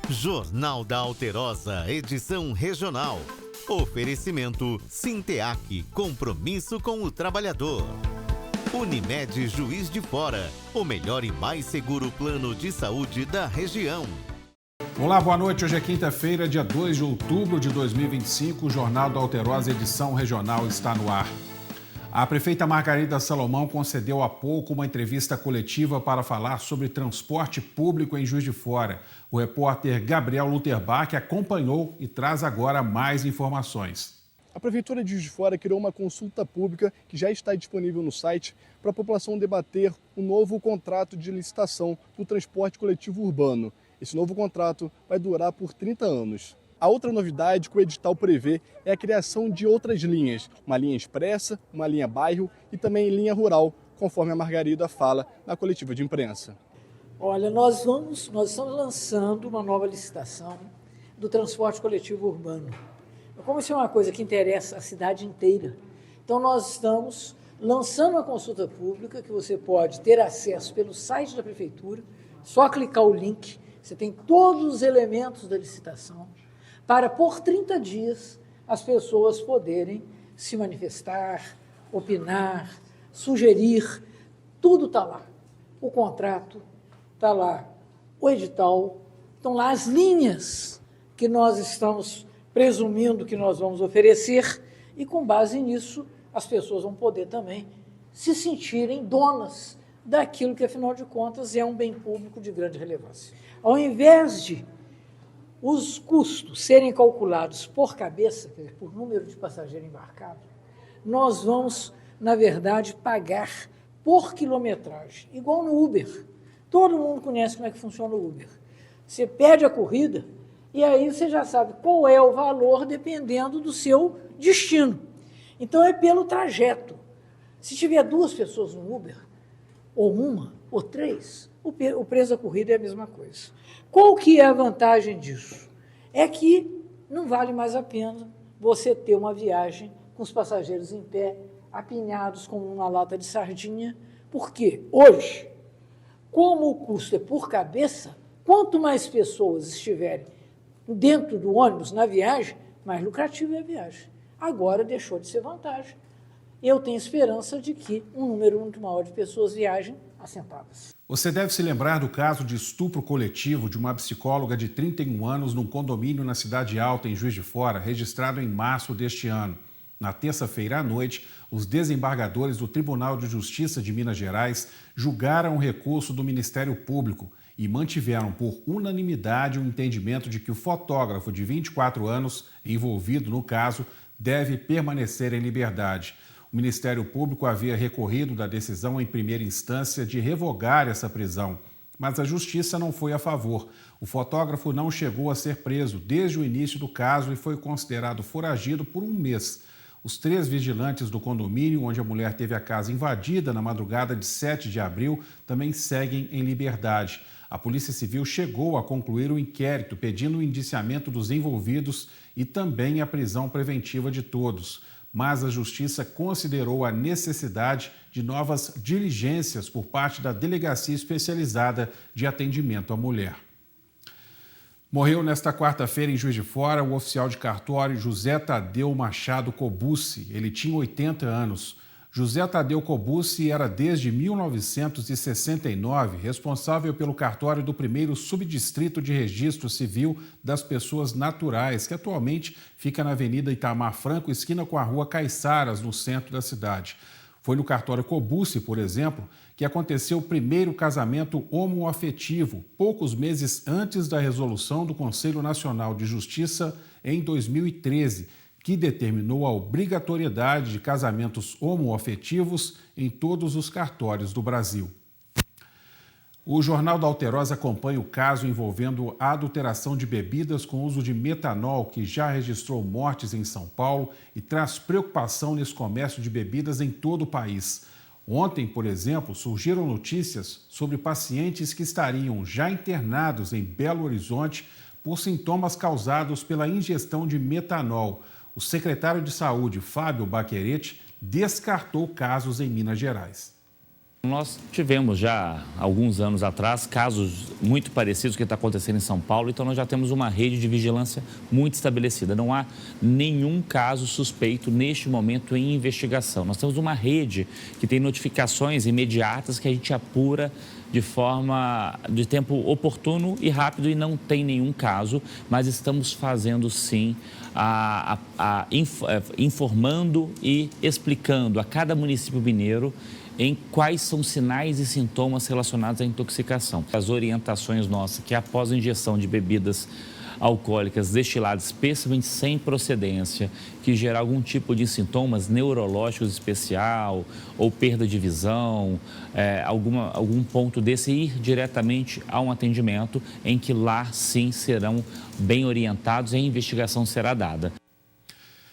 Jornal da Alterosa, edição regional. Oferecimento Sinteac, compromisso com o trabalhador. Unimed Juiz de Fora, o melhor e mais seguro plano de saúde da região. Olá, boa noite. Hoje é quinta-feira, dia 2 de outubro de 2025. O Jornal da Alterosa, edição regional, está no ar. A prefeita Margarida Salomão concedeu há pouco uma entrevista coletiva para falar sobre transporte público em Juiz de Fora. O repórter Gabriel Luterbach acompanhou e traz agora mais informações. A Prefeitura de Juiz de Fora criou uma consulta pública que já está disponível no site para a população debater o novo contrato de licitação do transporte coletivo urbano. Esse novo contrato vai durar por 30 anos. A outra novidade que o edital prevê é a criação de outras linhas, uma linha expressa, uma linha bairro e também linha rural, conforme a Margarida fala na coletiva de imprensa. Olha, nós estamos lançando uma nova licitação do transporte coletivo urbano. Como isso é uma coisa que interessa a cidade inteira, então nós estamos lançando uma consulta pública que você pode ter acesso pelo site da Prefeitura, só clicar o link, você tem todos os elementos da licitação, para, por 30 dias, as pessoas poderem se manifestar, opinar, sugerir, tudo está lá. O contrato está lá, o edital, estão lá as linhas que nós estamos presumindo que nós vamos oferecer e, com base nisso, as pessoas vão poder também se sentirem donas daquilo que, afinal de contas, é um bem público de grande relevância. Ao invés de os custos serem calculados por cabeça, quer dizer, por número de passageiro embarcado, nós vamos, na verdade, pagar por quilometragem, igual no Uber. Todo mundo conhece como é que funciona o Uber. Você pede a corrida e aí você já sabe qual é o valor dependendo do seu destino. Então, é pelo trajeto. Se tiver 2 pessoas no Uber, ou 1, ou 3, o preço da corrida é a mesma coisa. Qual que é a vantagem disso? É que não vale mais a pena você ter uma viagem com os passageiros em pé, apinhados como uma lata de sardinha, porque hoje, como o custo é por cabeça, quanto mais pessoas estiverem dentro do ônibus na viagem, mais lucrativa é a viagem. Agora deixou de ser vantagem. Eu tenho esperança de que um número muito maior de pessoas viajem assentadas. Você deve se lembrar do caso de estupro coletivo de uma psicóloga de 31 anos num condomínio na Cidade Alta, em Juiz de Fora, registrado em março deste ano. Na terça-feira à noite, os desembargadores do Tribunal de Justiça de Minas Gerais julgaram o recurso do Ministério Público e mantiveram por unanimidade o entendimento de que o fotógrafo de 24 anos, envolvido no caso, deve permanecer em liberdade. O Ministério Público havia recorrido da decisão em primeira instância de revogar essa prisão, mas a Justiça não foi a favor. O fotógrafo não chegou a ser preso desde o início do caso e foi considerado foragido por 1 mês. Os 3 vigilantes do condomínio, onde a mulher teve a casa invadida na madrugada de 7 de abril, também seguem em liberdade. A Polícia Civil chegou a concluir o inquérito, pedindo o indiciamento dos envolvidos e também a prisão preventiva de todos. Mas a Justiça considerou a necessidade de novas diligências por parte da Delegacia Especializada de Atendimento à Mulher. Morreu nesta quarta-feira em Juiz de Fora o oficial de cartório José Tadeu Machado Cobucci. Ele tinha 80 anos. José Tadeu Cobucci era desde 1969 responsável pelo cartório do 1º Subdistrito de Registro Civil das Pessoas Naturais, que atualmente fica na Avenida Itamar Franco, esquina com a Rua Caiçaras, no centro da cidade. Foi no cartório Cobucci, por exemplo, que aconteceu o primeiro casamento homoafetivo, poucos meses antes da resolução do Conselho Nacional de Justiça em 2013, que determinou a obrigatoriedade de casamentos homoafetivos em todos os cartórios do Brasil. O Jornal da Alterosa acompanha o caso envolvendo a adulteração de bebidas com uso de metanol, que já registrou mortes em São Paulo e traz preocupação nesse comércio de bebidas em todo o país. Ontem, por exemplo, surgiram notícias sobre pacientes que estariam já internados em Belo Horizonte por sintomas causados pela ingestão de metanol. O secretário de Saúde, Fábio Baquerete, descartou casos em Minas Gerais. Nós tivemos já, alguns anos atrás, casos muito parecidos com o que está acontecendo em São Paulo, então nós já temos uma rede de vigilância muito estabelecida. Não há nenhum caso suspeito neste momento em investigação. Nós temos uma rede que tem notificações imediatas que a gente apura de tempo oportuno e rápido e não tem nenhum caso, mas estamos fazendo sim, informando e explicando a cada município mineiro em quais são sinais e sintomas relacionados à intoxicação. As orientações nossas, que após a ingestão de bebidas alcoólicas destiladas, especialmente sem procedência, que gerar algum tipo de sintomas neurológicos especial ou perda de visão, algum ponto desse, ir diretamente a um atendimento em que lá sim serão bem orientados e a investigação será dada.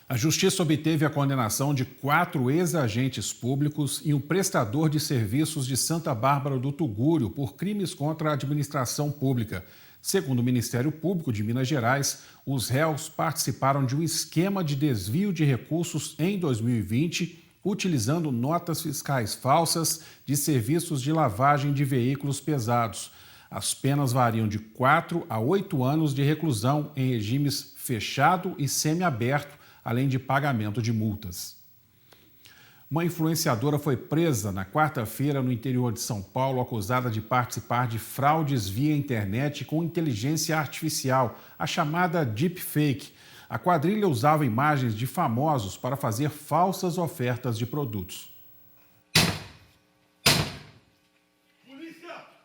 A Justiça obteve a condenação de 4 ex-agentes públicos e um prestador de serviços de Santa Bárbara do Tugúrio por crimes contra a administração pública. Segundo o Ministério Público de Minas Gerais, os réus participaram de um esquema de desvio de recursos em 2020, utilizando notas fiscais falsas de serviços de lavagem de veículos pesados. As penas variam de 4 a 8 anos de reclusão em regimes fechado e semiaberto, além de pagamento de multas. Uma influenciadora foi presa na quarta-feira no interior de São Paulo, acusada de participar de fraudes via internet com inteligência artificial, a chamada deepfake. A quadrilha usava imagens de famosos para fazer falsas ofertas de produtos.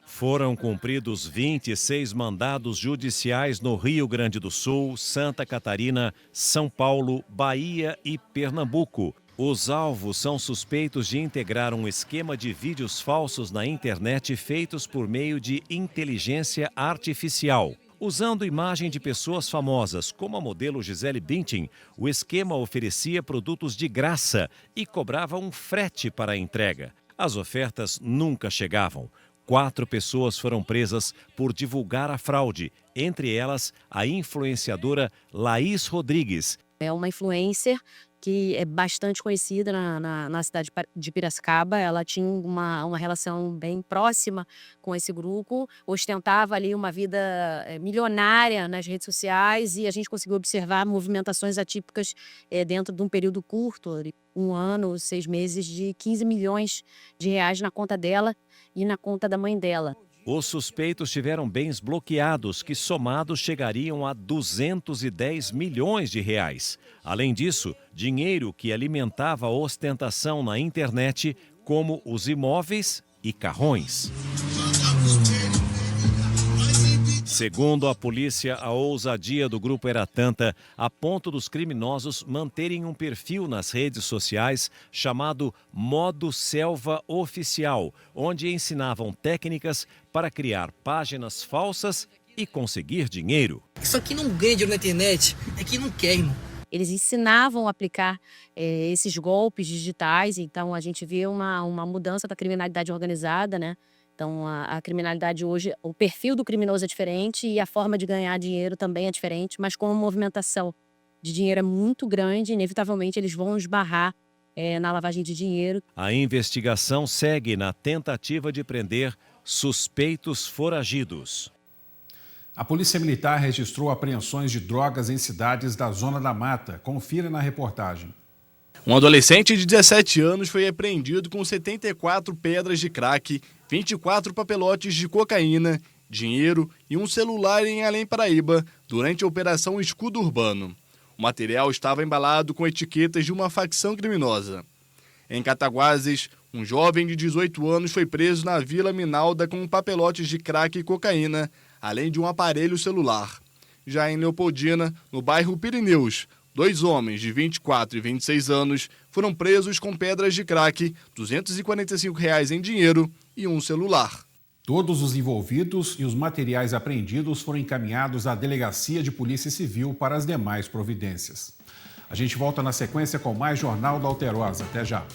Foram cumpridos 26 mandados judiciais no Rio Grande do Sul, Santa Catarina, São Paulo, Bahia e Pernambuco. Os alvos são suspeitos de integrar um esquema de vídeos falsos na internet feitos por meio de inteligência artificial. Usando imagem de pessoas famosas, como a modelo Gisele Bündchen, o esquema oferecia produtos de graça e cobrava um frete para a entrega. As ofertas nunca chegavam. 4 pessoas foram presas por divulgar a fraude, entre elas a influenciadora Laís Rodrigues. É uma influencer que é bastante conhecida na cidade de Piracicaba. Ela tinha uma relação bem próxima com esse grupo, ostentava ali uma vida milionária nas redes sociais e a gente conseguiu observar movimentações atípicas dentro de um período curto, 1 ano, 6 meses, de 15 milhões de reais na conta dela e na conta da mãe dela. Os suspeitos tiveram bens bloqueados que somados chegariam a 210 milhões de reais. Além disso, dinheiro que alimentava a ostentação na internet, como os imóveis e carrões. Segundo a polícia, a ousadia do grupo era tanta a ponto dos criminosos manterem um perfil nas redes sociais chamado Modo Selva Oficial, onde ensinavam técnicas para criar páginas falsas e conseguir dinheiro. Isso aqui não ganha dinheiro na internet, é que não quer, irmão. Eles ensinavam a aplicar esses golpes digitais, então a gente vê uma mudança da criminalidade organizada, né? Então, a criminalidade hoje, o perfil do criminoso é diferente e a forma de ganhar dinheiro também é diferente, mas como a movimentação de dinheiro é muito grande, inevitavelmente eles vão esbarrar na lavagem de dinheiro. A investigação segue na tentativa de prender suspeitos foragidos. A Polícia Militar registrou apreensões de drogas em cidades da Zona da Mata. Confira na reportagem. Um adolescente de 17 anos foi apreendido com 74 pedras de crack, 24 papelotes de cocaína, dinheiro e um celular em Além Paraíba durante a Operação Escudo Urbano. O material estava embalado com etiquetas de uma facção criminosa. Em Cataguases, um jovem de 18 anos foi preso na Vila Minalda com papelotes de crack e cocaína, além de um aparelho celular. Já em Leopoldina, no bairro Pirineus, 2 homens de 24 e 26 anos foram presos com pedras de crack, R$ 245 em dinheiro e um celular. Todos os envolvidos e os materiais apreendidos foram encaminhados à Delegacia de Polícia Civil para as demais providências. A gente volta na sequência com mais Jornal da Alterosa. Até já.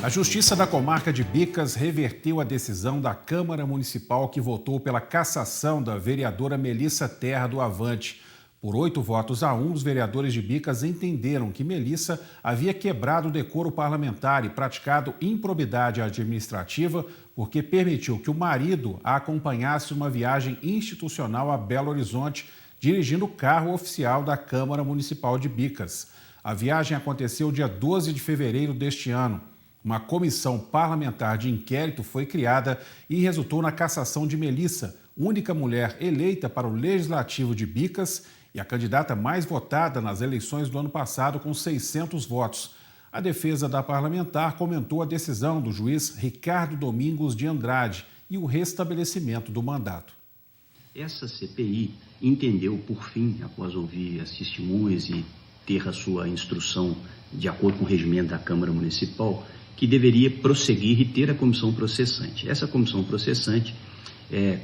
A Justiça da Comarca de Bicas reverteu a decisão da Câmara Municipal que votou pela cassação da vereadora Melissa Terra do Avante. Por 8 votos a 1, os vereadores de Bicas entenderam que Melissa havia quebrado o decoro parlamentar e praticado improbidade administrativa porque permitiu que o marido a acompanhasse numa viagem institucional a Belo Horizonte, dirigindo o carro oficial da Câmara Municipal de Bicas. A viagem aconteceu dia 12 de fevereiro deste ano. Uma comissão parlamentar de inquérito foi criada e resultou na cassação de Melissa, única mulher eleita para o Legislativo de Bicas e a candidata mais votada nas eleições do ano passado, com 600 votos. A defesa da parlamentar comentou a decisão do juiz Ricardo Domingos de Andrade e o restabelecimento do mandato. Essa CPI entendeu, por fim, após ouvir as testemunhas e ter a sua instrução de acordo com o regimento da Câmara Municipal, que deveria prosseguir e ter a comissão processante. Essa comissão processante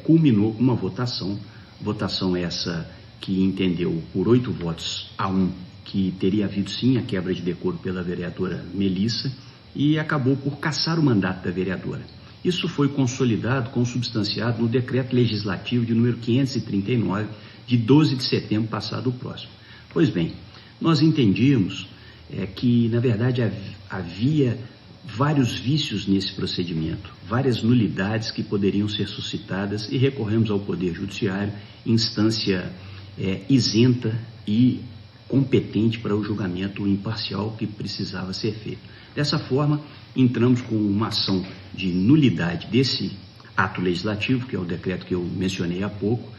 culminou com uma votação essa que entendeu por 8 votos a 1 que teria havido sim a quebra de decoro pela vereadora Melissa e acabou por cassar o mandato da vereadora. Isso foi consolidado, consubstanciado no decreto legislativo de número 539, de 12 de setembro passado o próximo. Pois bem, nós entendíamos que, na verdade, havia vários vícios nesse procedimento, várias nulidades que poderiam ser suscitadas e recorremos ao Poder Judiciário, instância isenta e competente para o julgamento imparcial que precisava ser feito. Dessa forma, entramos com uma ação de nulidade desse ato legislativo, que é o decreto que eu mencionei há pouco,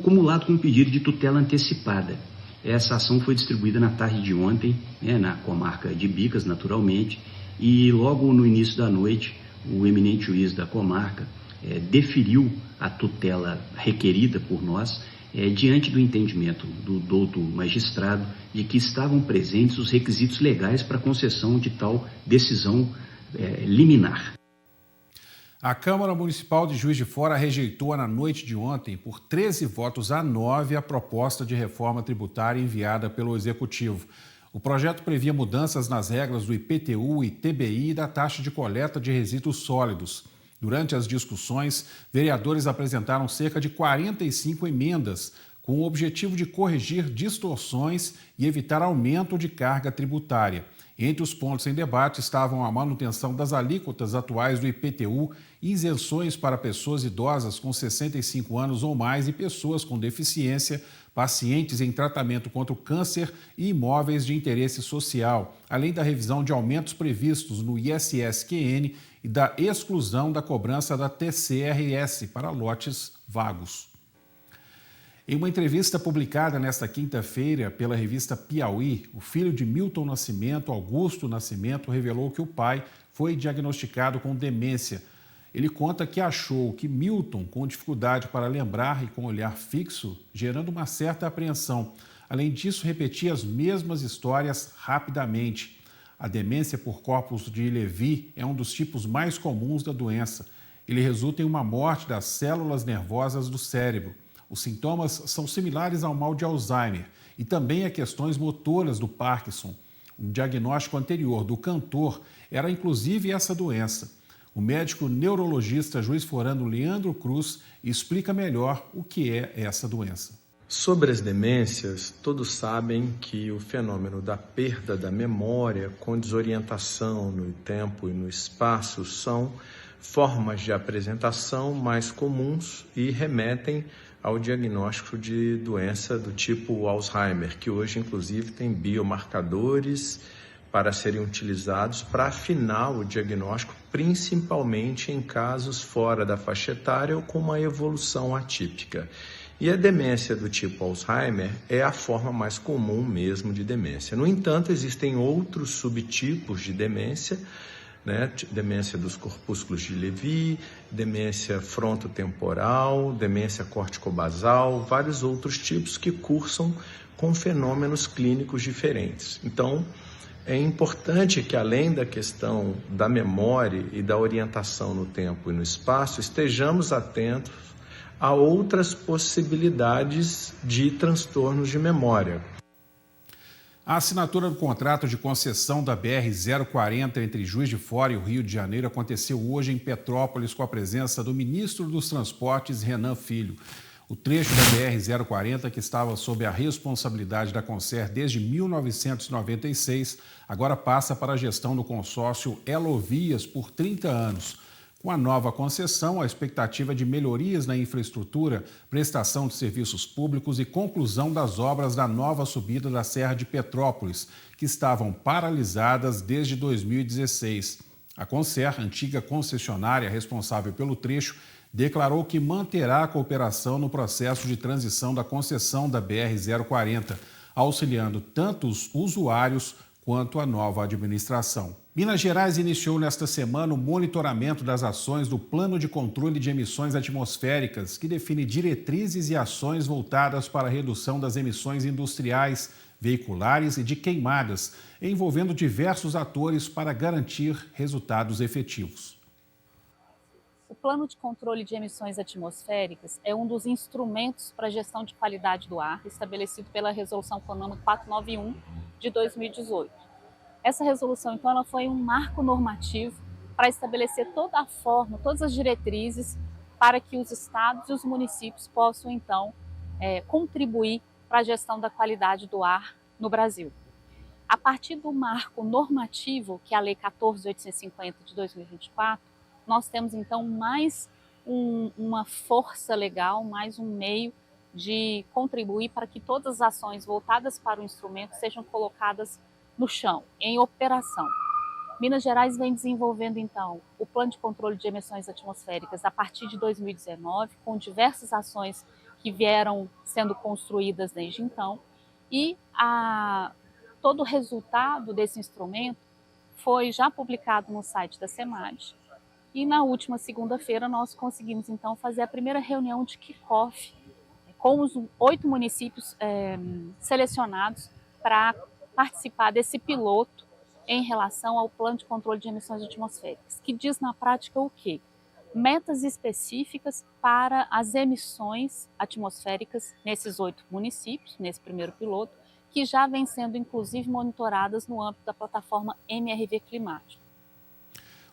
cumulado com um pedido de tutela antecipada. Essa ação foi distribuída na tarde de ontem, na comarca de Bicas, naturalmente, e logo no início da noite, o eminente juiz da comarca deferiu a tutela requerida por nós, diante do entendimento do douto magistrado de que estavam presentes os requisitos legais para a concessão de tal decisão liminar. A Câmara Municipal de Juiz de Fora rejeitou na noite de ontem, por 13 votos a 9, a proposta de reforma tributária enviada pelo Executivo. O projeto previa mudanças nas regras do IPTU e TBI e da taxa de coleta de resíduos sólidos. Durante as discussões, vereadores apresentaram cerca de 45 emendas, com o objetivo de corrigir distorções e evitar aumento de carga tributária. Entre os pontos em debate estavam a manutenção das alíquotas atuais do IPTU, isenções para pessoas idosas com 65 anos ou mais e pessoas com deficiência, pacientes em tratamento contra o câncer e imóveis de interesse social, além da revisão de aumentos previstos no ISS-QN e da exclusão da cobrança da TCRS para lotes vagos. Em uma entrevista publicada nesta quinta-feira pela revista Piauí, o filho de Milton Nascimento, Augusto Nascimento, revelou que o pai foi diagnosticado com demência. Ele conta que achou que Milton, com dificuldade para lembrar e com olhar fixo, gerando uma certa apreensão. Além disso, repetia as mesmas histórias rapidamente. A demência por corpus de Levy é um dos tipos mais comuns da doença. Ele resulta em uma morte das células nervosas do cérebro. Os sintomas são similares ao mal de Alzheimer e também a questões motoras do Parkinson. Um diagnóstico anterior do cantor era inclusive essa doença. O médico neurologista juiz-forano Leandro Cruz explica melhor o que é essa doença. Sobre as demências, todos sabem que o fenômeno da perda da memória com desorientação no tempo e no espaço são formas de apresentação mais comuns e remetem ao diagnóstico de doença do tipo Alzheimer, que hoje inclusive tem biomarcadores para serem utilizados para afinar o diagnóstico, principalmente em casos fora da faixa etária ou com uma evolução atípica. E a demência do tipo Alzheimer é a forma mais comum mesmo de demência. No entanto, existem outros subtipos de demência, demência dos corpúsculos de Levy, demência frontotemporal, demência corticobasal, vários outros tipos que cursam com fenômenos clínicos diferentes. Então, é importante que, além da questão da memória e da orientação no tempo e no espaço, estejamos atentos a outras possibilidades de transtornos de memória. A assinatura do contrato de concessão da BR-040 entre Juiz de Fora e o Rio de Janeiro aconteceu hoje em Petrópolis com a presença do ministro dos Transportes, Renan Filho. O trecho da BR-040, que estava sob a responsabilidade da Concer desde 1996, agora passa para a gestão do consórcio Elovias por 30 anos. Com a nova concessão, a expectativa é de melhorias na infraestrutura, prestação de serviços públicos e conclusão das obras da nova subida da Serra de Petrópolis, que estavam paralisadas desde 2016. A Concer, antiga concessionária responsável pelo trecho, declarou que manterá a cooperação no processo de transição da concessão da BR-040, auxiliando tanto os usuários quanto a nova administração. Minas Gerais iniciou nesta semana o monitoramento das ações do Plano de Controle de Emissões Atmosféricas, que define diretrizes e ações voltadas para a redução das emissões industriais, veiculares e de queimadas, envolvendo diversos atores para garantir resultados efetivos. O Plano de Controle de Emissões Atmosféricas é um dos instrumentos para a gestão de qualidade do ar estabelecido pela Resolução CONAMA 491 de 2018. Essa resolução, então, ela foi um marco normativo para estabelecer toda a forma, todas as diretrizes para que os estados e os municípios possam, então, contribuir para a gestão da qualidade do ar no Brasil. A partir do marco normativo, que é a Lei 14.850 de 2024, nós temos, então, mais uma força legal, mais um meio de contribuir para que todas as ações voltadas para o instrumento sejam colocadas no chão, em operação. Minas Gerais vem desenvolvendo, então, o Plano de Controle de Emissões Atmosféricas a partir de 2019, com diversas ações que vieram sendo construídas desde então, e todo o resultado desse instrumento foi já publicado no site da SEMAD. E na última segunda-feira nós conseguimos, então, fazer a primeira reunião de kick-off com os 8 municípios selecionados para participar desse piloto em relação ao Plano de Controle de Emissões Atmosféricas, que diz na prática o quê? Metas específicas para as emissões atmosféricas nesses 8 municípios, nesse primeiro piloto, que já vem sendo, inclusive, monitoradas no âmbito da plataforma MRV Climático.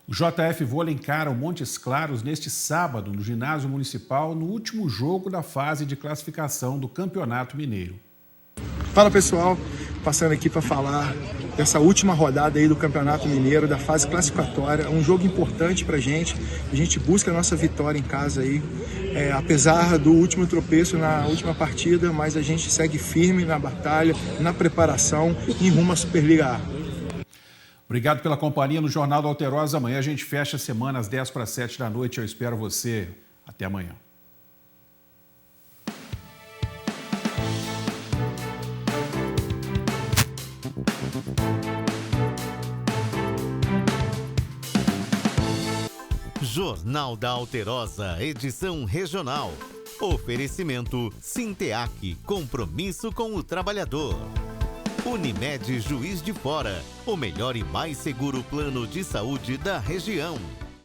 O JF Vôlei encara o Montes Claros neste sábado, no ginásio municipal, no último jogo da fase de classificação do Campeonato Mineiro. Fala pessoal, passando aqui para falar dessa última rodada aí do Campeonato Mineiro, da fase classificatória. Um jogo importante para a gente busca a nossa vitória em casa aí, apesar do último tropeço na última partida, mas a gente segue firme na batalha, na preparação em rumo à Superliga A. Obrigado pela companhia no Jornal do Alterosa. Amanhã a gente fecha a semana às 6:50 da noite. Eu espero você. Até amanhã. Jornal da Alterosa, edição regional. Oferecimento Sinteac, compromisso com o trabalhador. Unimed Juiz de Fora, o melhor e mais seguro plano de saúde da região.